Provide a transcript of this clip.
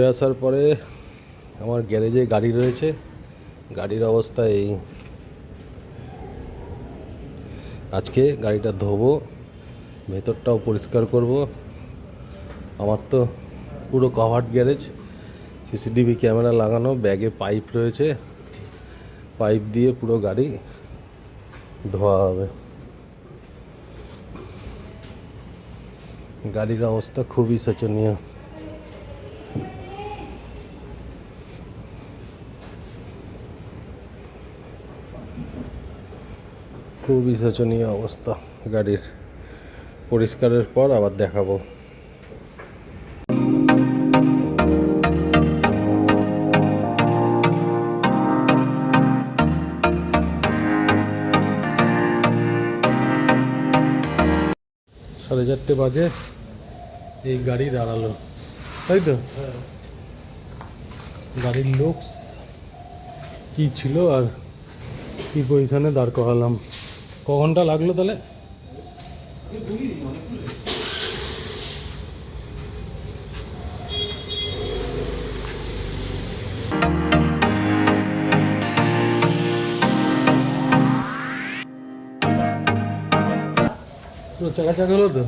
ধুয়ে আসার পরে আমার গ্যারেজে গাড়ি রয়েছে, গাড়ির অবস্থা এই। আজকে গাড়িটা ধোবো, ভেতরটাও পরিষ্কার করব। আমার তো পুরো কভার্ড গ্যারেজ, সিসিটিভি ক্যামেরা লাগানো, ব্যাগে পাইপ রয়েছে, পাইপ দিয়ে পুরো গাড়ি ধোয়া হবে। গাড়ির অবস্থা খুবই শোচনীয়। খুবই শোচনীয় অবস্থা গাড়ির। পরিষ্কারের পর আবার দেখাবো। সাড়ে 4টে বাজে, এই গাড়ি দাঁড়ালো, তাই তো? গাড়ির লুকস কী ছিল আর কী পজিশানে দাঁড় করালাম। ক ঘন্টা লাগলো তাহলে? পুরো চাকা চাকা হলো তো?